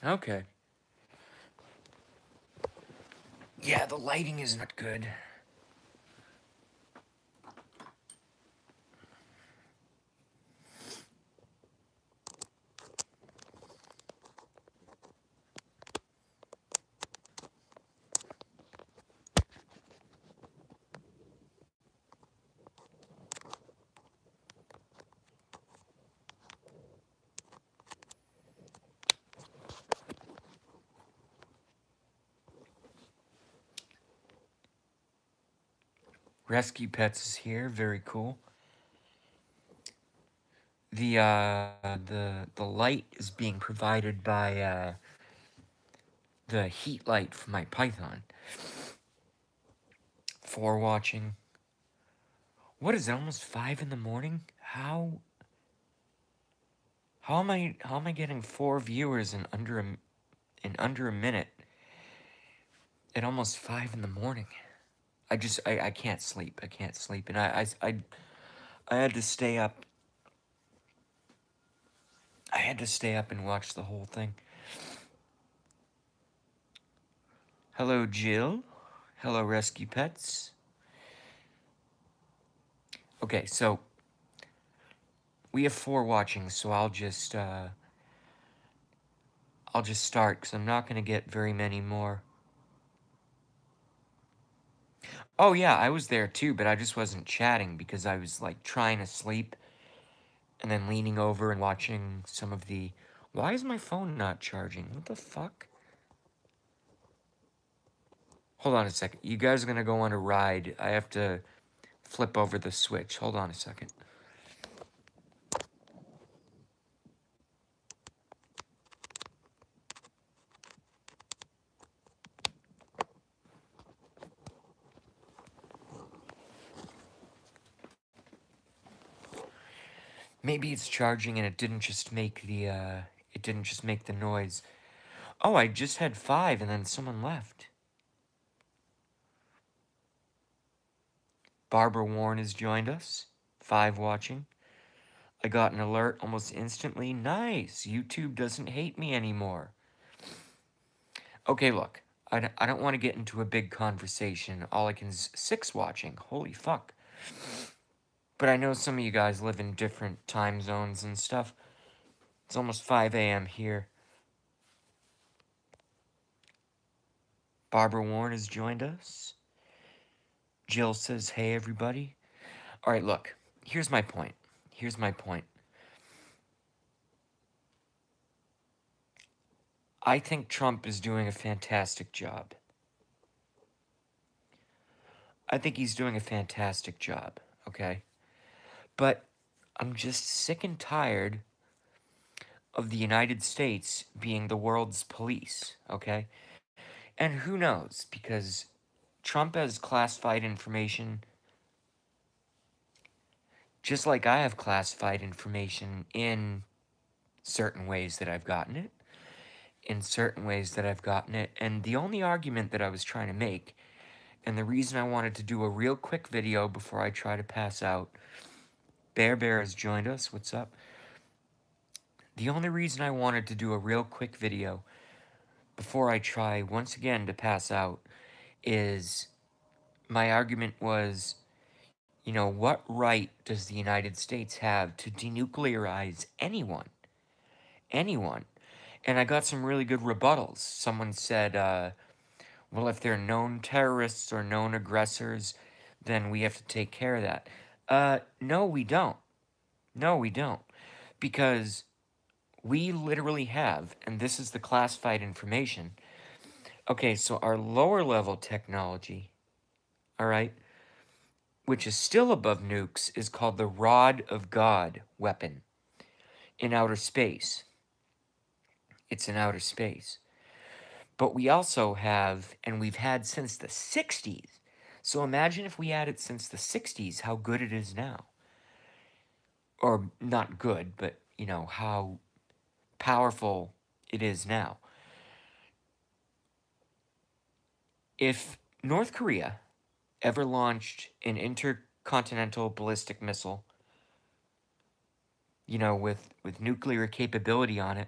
Okay. Yeah, the lighting is not good. Rescue Pets is here. Very cool. The light is being provided by the heat light from my Python. For watching. What is it? Almost 5 in the morning? How am I getting 4 viewers in under a minute? At almost 5 in the morning. I can't sleep. I can't sleep, and I had to stay up. I had to stay up and watch the whole thing. Hello, Jill. Hello, Rescue Pets. Okay, so we have 4 watching, so I'll just start because I'm not gonna get very many more. Oh yeah, I was there too, but I just wasn't chatting because I was like trying to sleep and then leaning over and watching some of the. Why is my phone not charging? What the fuck? Hold on a second. You guys are gonna go on a ride. I have to flip over the switch. Hold on a second. Maybe it's charging and it didn't just make the noise. Oh, I just had 5 and then someone left. Barbara Warren has joined us. 5 watching. I got an alert almost instantly. Nice. YouTube doesn't hate me anymore. Okay, look. I don't want to get into a big conversation. All I can is 6 watching. Holy fuck. But I know some of you guys live in different time zones and stuff. It's almost 5 a.m. here. Barbara Warren has joined us. Jill says, hey, everybody. All right, look. Here's my point. Here's my point. I think Trump is doing a fantastic job. I think he's doing a fantastic job, okay? But I'm just sick and tired of the United States being the world's police, okay? And who knows, because Trump has classified information just like I have classified information in certain ways that I've gotten it, and the only argument that I was trying to make, and the reason I wanted to do a real quick video before I try to pass out, Bear has joined us, what's up? The only reason I wanted to do a real quick video before I try once again to pass out is my argument was, you know, what right does the United States have to denuclearize anyone? Anyone. And I got some really good rebuttals. Someone said, well, if they're known terrorists or known aggressors, then we have to take care of that. No, we don't. No, we don't. Because we literally have, and this is the classified information. Okay, so our lower level technology, all right, which is still above nukes, is called the Rod of God weapon in outer space. It's in outer space. But we also have, and we've had since the 60s. So imagine if we had it since the 60s, how good it is now. Or not good, but, you know, how powerful it is now. If North Korea ever launched an intercontinental ballistic missile, you know, with nuclear capability on it,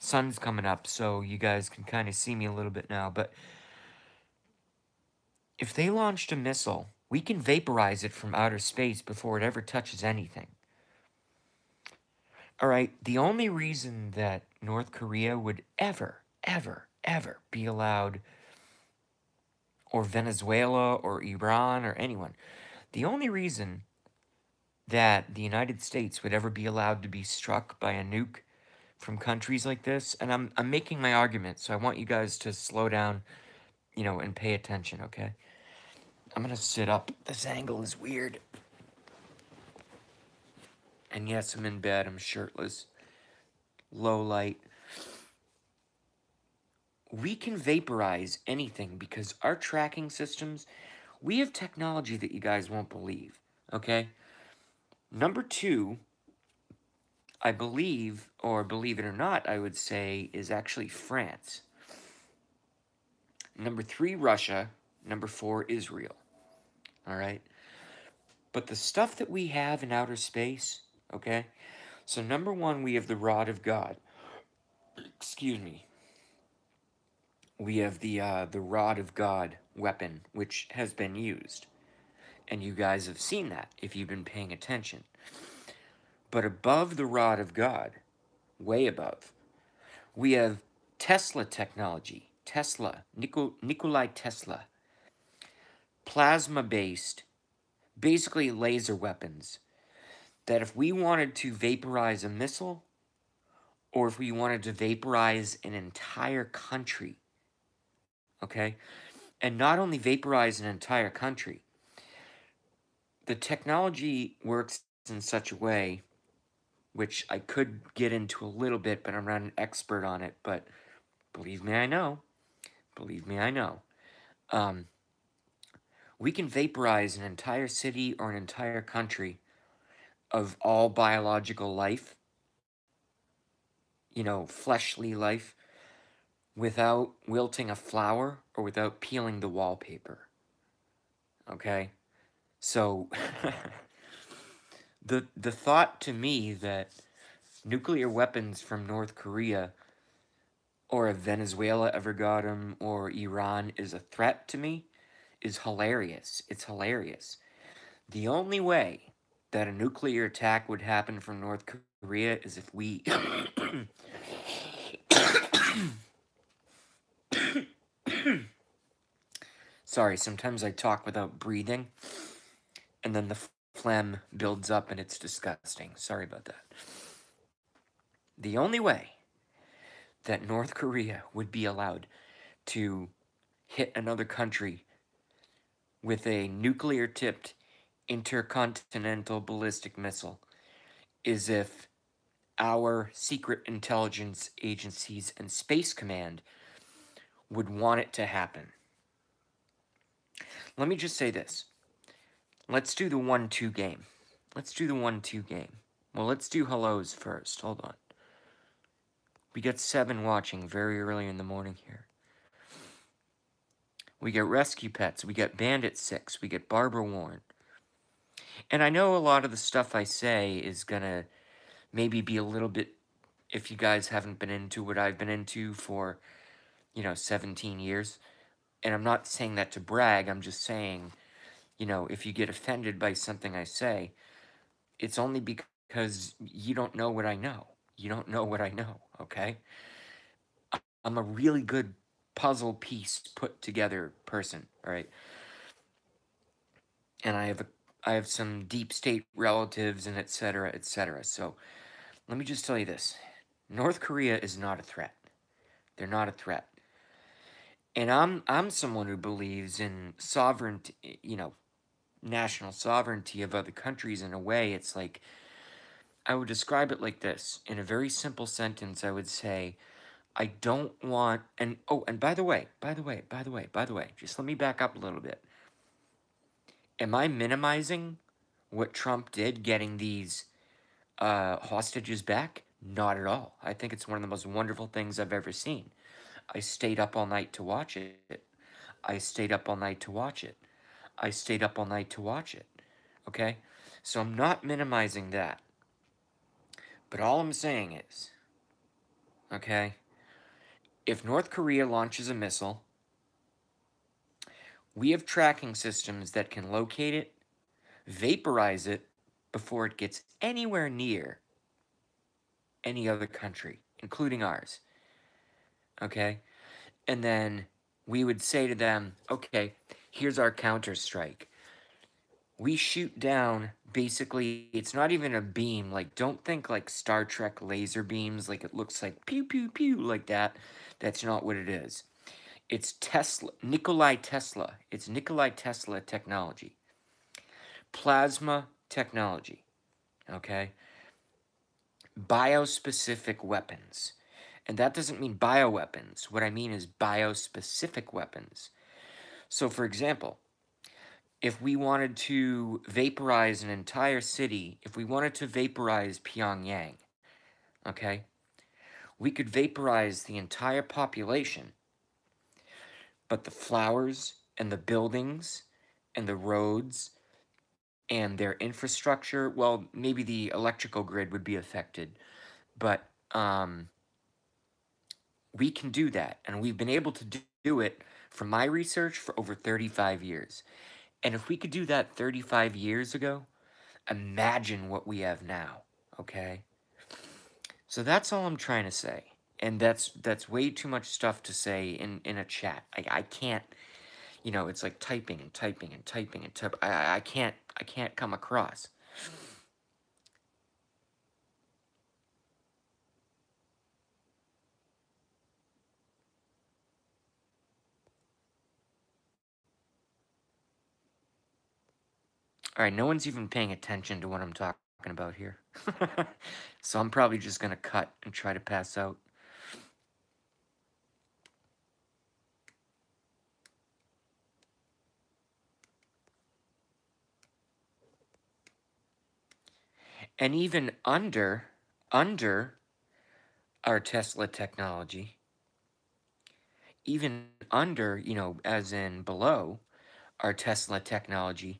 Sun's coming up, so you guys can kind of see me a little bit now. But if they launched a missile, we can vaporize it from outer space before it ever touches anything. All right, the only reason that North Korea would ever be allowed, or Venezuela or Iran or anyone, the only reason that the United States would ever be allowed to be struck by a nuke from countries like this, and I'm making my argument, so I want you guys to slow down, and pay attention, okay? I'm gonna sit up. This angle is weird. And yes, I'm in bed, I'm shirtless. Low light. We can vaporize anything because our tracking systems, we have technology that you guys won't believe, okay? Number two, I believe, or believe it or not, I would say, is actually France. Number three, Russia. Number four, Israel. All right? But the stuff that we have in outer space, okay? So number one, we have the rod of God. Excuse me. We have the rod of God weapon, which has been used. And you guys have seen that if you've been paying attention. But above the rod of God, way above, we have Tesla technology. Tesla, Nikolai Tesla. Plasma-based, basically laser weapons. That if we wanted to vaporize a missile, or if we wanted to vaporize an entire country, okay? And not only vaporize an entire country, the technology works in such a way, which I could get into a little bit, but I'm not an expert on it, but believe me, I know. Believe me, I know. We can vaporize an entire city or an entire country of all biological life, fleshly life, without wilting a flower or without peeling the wallpaper. Okay? So, the thought to me that nuclear weapons from North Korea or if Venezuela ever got them or Iran is a threat to me is hilarious. It's hilarious. The only way that a nuclear attack would happen from North Korea is if we... Sorry, sometimes I talk without breathing, and then the phlegm builds up and it's disgusting. Sorry about that. The only way that North Korea would be allowed to hit another country with a nuclear-tipped intercontinental ballistic missile is if our secret intelligence agencies and Space Command would want it to happen. Let me just say this. Let's do the 1-2 game. Let's do the 1-2 game. Well, let's do hellos first. Hold on. We got 7 watching very early in the morning here. We get Rescue Pets. We get Bandit 6. We get Barbara Warren. And I know a lot of the stuff I say is gonna maybe be a little bit, if you guys haven't been into what I've been into for, 17 years. And I'm not saying that to brag. I'm just saying, if you get offended by something I say, it's only because you don't know what I know. You don't know what I know, okay? I'm a really good puzzle piece put together person, all right? And I have some deep state relatives and etc., etc. So let me just tell you this. North Korea is not a threat. They're not a threat. And I'm someone who believes in sovereignty, national sovereignty of other countries. In a way, it's like, I would describe it like this. In a very simple sentence, I would say, I don't want, and oh, and by the way, just let me back up a little bit. Am I minimizing what Trump did getting these hostages back? Not at all. I think it's one of the most wonderful things I've ever seen. I stayed up all night to watch it. I stayed up all night to watch it. I stayed up all night to watch it. Okay? So I'm not minimizing that. But all I'm saying is, okay? If North Korea launches a missile, we have tracking systems that can locate it, vaporize it before it gets anywhere near any other country, including ours, okay? And then we would say to them, okay, here's our counter strike. We shoot down, basically, it's not even a beam. Like, don't think like Star Trek laser beams, like it looks like pew, pew, pew, like that. That's not what it is. It's Tesla, Nikolai Tesla. It's Nikolai Tesla technology. Plasma technology, okay? Biospecific weapons. And that doesn't mean bioweapons. What I mean is biospecific weapons. So, for example, if we wanted to vaporize an entire city, if we wanted to vaporize Pyongyang, okay, we could vaporize the entire population, but the flowers and the buildings and the roads and their infrastructure, well, maybe the electrical grid would be affected, but we can do that, and we've been able to do it from my research for over 35 years. And if we could do that 35 years ago, imagine what we have now, okay? So that's all I'm trying to say. And that's way too much stuff to say in a chat. I can't, you know, it's like typing and typing and typing and type. I can't come across. All right, no one's even paying attention to what I'm talking about here. So I'm probably just gonna cut and try to pass out. And even under our Tesla technology, even under, you know, as in below our Tesla technology,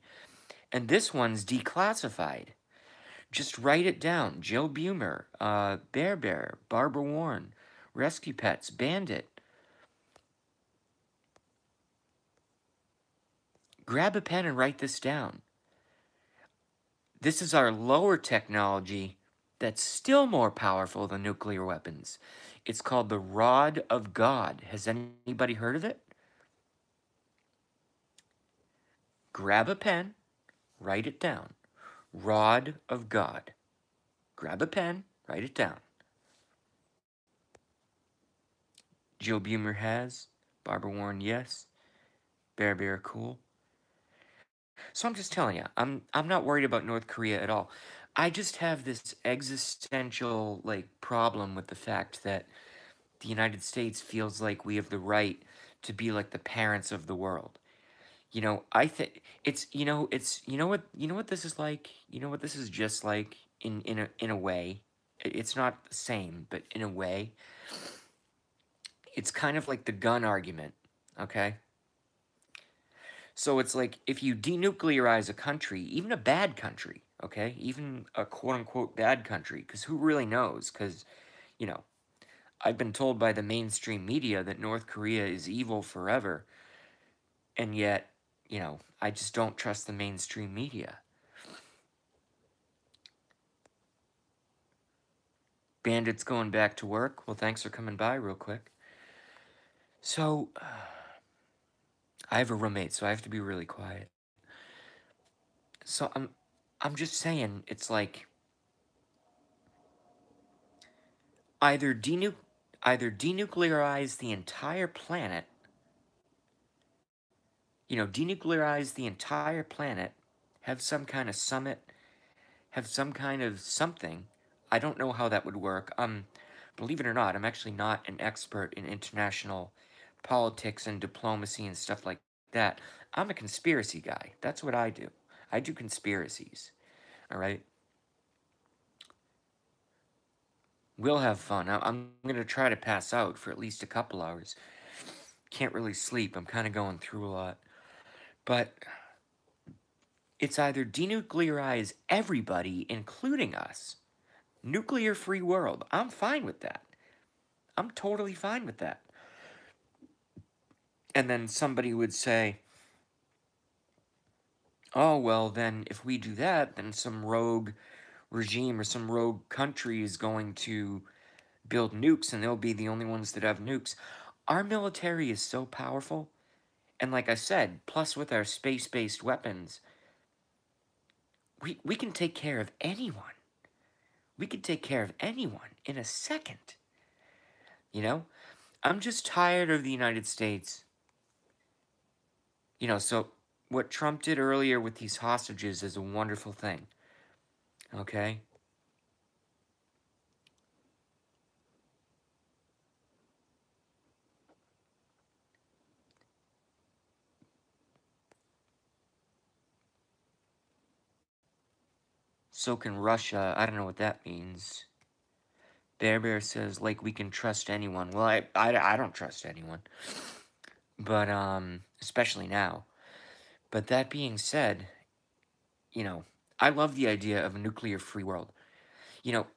and this one's declassified. Just write it down. Jill Bumer, Bear Bear, Barbara Warren, Rescue Pets, Bandit. Grab a pen and write this down. This is our lower technology that's still more powerful than nuclear weapons. It's called the Rod of God. Has anybody heard of it? Grab a pen, write it down. Rod of God. Grab a pen, write it down. Jill Bumer has. Barbara Warren, yes. Bear Bear, cool. So I'm just telling you, I'm not worried about North Korea at all. I just have this existential like problem with the fact that the United States feels like we have the right to be like the parents of the world. You know, I think it's you know what this is like? You know what this is just like in a way. It's not the same, but in a way, it's kind of like the gun argument, okay? So it's like if you denuclearize a country, even a bad country, okay, even a quote unquote bad country, because who really knows? Because, you know, I've been told by the mainstream media that North Korea is evil forever, and yet, you know, I just don't trust the mainstream media. Bandits going back to work. Well, thanks for coming by real quick. So, I have a roommate, so I have to be really quiet. So I'm just saying, it's like either either denuclearize the entire planet, you know, denuclearize the entire planet, have some kind of summit, have some kind of something. I don't know how that would work. Believe it or not, I'm actually not an expert in international politics and diplomacy and stuff like that. I'm a conspiracy guy. That's what I do. I do conspiracies. All right? We'll have fun. I'm going to try to pass out for at least a couple hours. Can't really sleep. I'm kind of going through a lot. But it's either denuclearize everybody, including us, nuclear free world. I'm fine with that. I'm totally fine with that. And then somebody would say, oh, well, then if we do that, then some rogue regime or some rogue country is going to build nukes and they'll be the only ones that have nukes. Our military is so powerful. And like I said, plus with our space-based weapons, we can take care of anyone. We can take care of anyone in a second. You know? I'm just tired of the United States. You know, so what Trump did earlier with these hostages is a wonderful thing. Okay? So can Russia. I don't know what that means. Bear says, like, we can trust anyone. Well, I don't trust anyone. But, especially now. But that being said, you know, I love the idea of a nuclear-free world. You know,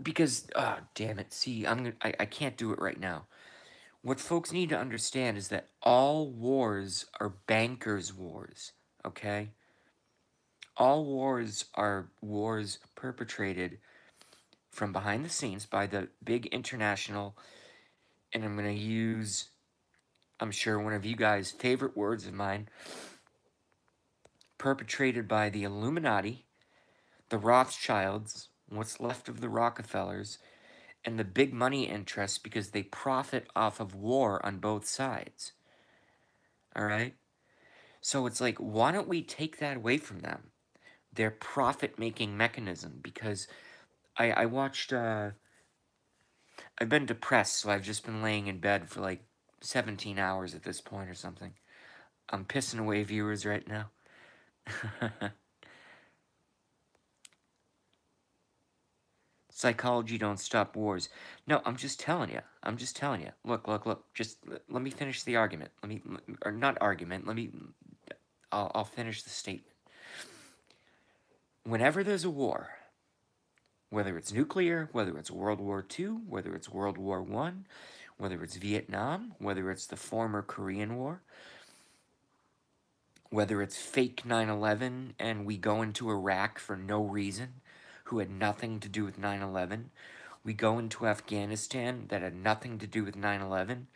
because, damn it, see, I can't do it right now. What folks need to understand is that all wars are bankers' wars, okay? All wars are wars perpetrated from behind the scenes by the big international, and I'm going to use, I'm sure one of you guys' favorite words of mine, perpetrated by the Illuminati, the Rothschilds, what's left of the Rockefellers, and the big money interests because they profit off of war on both sides. All right? So it's like, why don't we take that away from them? Their profit-making mechanism, because I watched, I've been depressed, so I've just been laying in bed for like 17 hours at this point or something. I'm pissing away viewers right now. Psychology don't stop wars. No, I'm just telling you. I'm just telling you. Look. Just let me finish the argument. Or not argument. I'll finish the statement. Whenever there's a war, whether it's nuclear, whether it's World War II, whether it's World War I, whether it's Vietnam, whether it's the former Korean War, whether it's fake 9/11 and we go into Iraq for no reason, who had nothing to do with 9/11, we go into Afghanistan that had nothing to do with 9/11.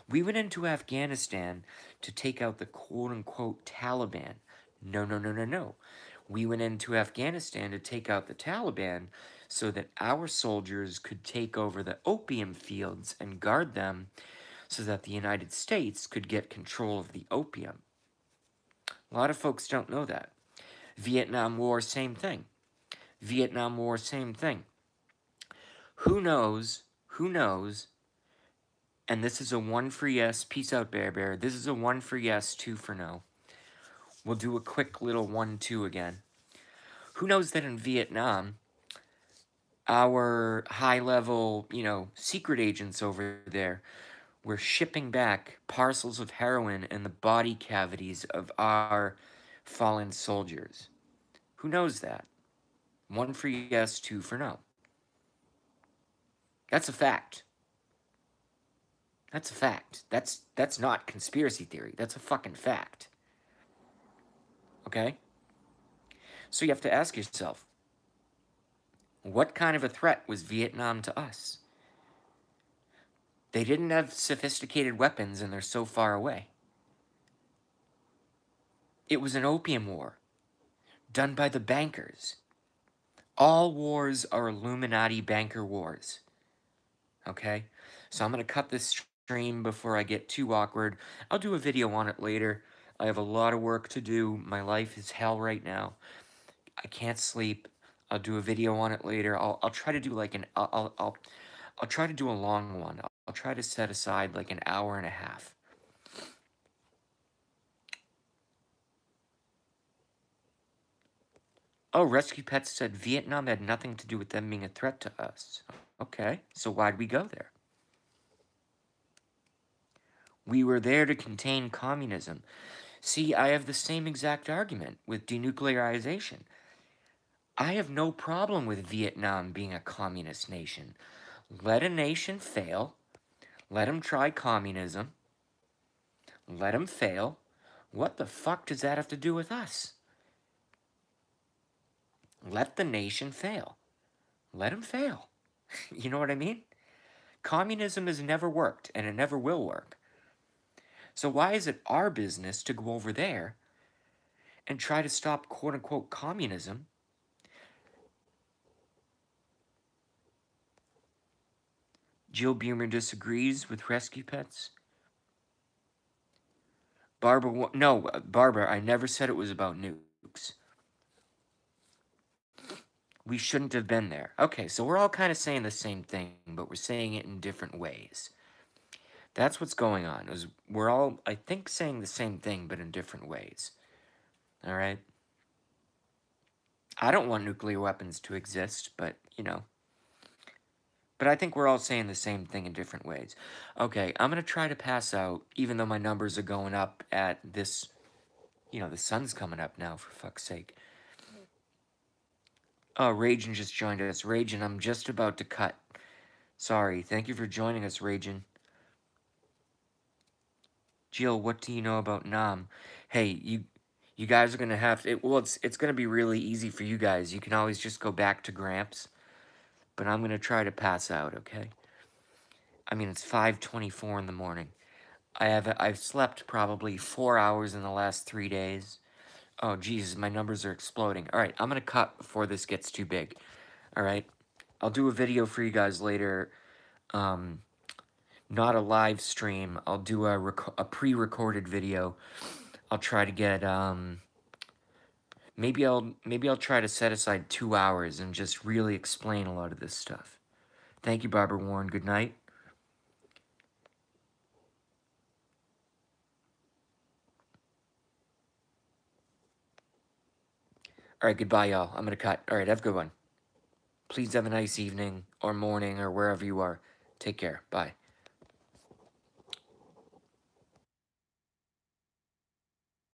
We went into Afghanistan to take out the quote-unquote Taliban. No. We went into Afghanistan to take out the Taliban so that our soldiers could take over the opium fields and guard them so that the United States could get control of the opium. A lot of folks don't know that. Vietnam War, same thing. Vietnam War, same thing. Who knows, and this is a 1 for yes, peace out Bear, this is a 1 for yes, 2 for no. We'll do a quick little 1-2 again. Who knows that in Vietnam, our high-level, secret agents over there were shipping back parcels of heroin in the body cavities of our fallen soldiers? Who knows that? 1 for yes, 2 for no. That's a fact. That's a fact. That's not conspiracy theory. That's a fucking fact. Okay? So you have to ask yourself, what kind of a threat was Vietnam to us? They didn't have sophisticated weapons and they're so far away. It was an opium war done by the bankers. All wars are Illuminati banker wars. Okay? So I'm going to cut this stream before I get too awkward. I'll do a video on it later. I have a lot of work to do. My life is hell right now. I can't sleep. I'll do a video on it later. I'll try to do like I'll try to do a long one. I'll try to set aside like an hour and a half. Oh, Rescue Pets said Vietnam had nothing to do with them being a threat to us. Okay, so why'd we go there? We were there to contain communism. See, I have the same exact argument with denuclearization. I have no problem with Vietnam being a communist nation. Let a nation fail, Let them try communism. Let them fail. What the fuck does that have to do with us? Let the nation fail. Let them fail. You know what I mean? Communism has never worked, and it never will work. So why is it our business to go over there and try to stop quote-unquote communism? Jill Bumer disagrees with rescue pets. Barbara, no, Barbara, I never said it was about nukes. We shouldn't have been there. Okay, so we're all kind of saying the same thing, but we're saying it in different ways. That's what's going on. Is we're all, I think, saying the same thing, but in different ways. All right? I don't want nuclear weapons to exist, but, you know. But I think we're all saying the same thing in different ways. Okay, I'm going to try to pass out, even though my numbers are going up at this, you know, the sun's coming up now, for fuck's sake. Oh, Ragin just joined us. Ragin, I'm just about to cut. Sorry. Thank you for joining us, Ragin. Jill, what do you know about Nam? Hey, you guys are gonna have to, well, it's gonna be really easy for you guys. You can always just go back to Gramps, but I'm gonna try to pass out, okay? I mean, it's 5:24 in the morning. I've slept probably 4 hours in the last 3 days. Oh, Jesus, my numbers are exploding. All right, I'm gonna cut before this gets too big. All right, I'll do a video for you guys later. Not a live stream. I'll do a pre-recorded video. I'll try to get maybe I'll try to set aside 2 hours and just really explain a lot of this stuff. Thank you, Barbara Warren. Good night. All right, goodbye, y'all. I'm gonna cut. All right, have a good one. Please have a nice evening or morning or wherever you are. Take care. Bye.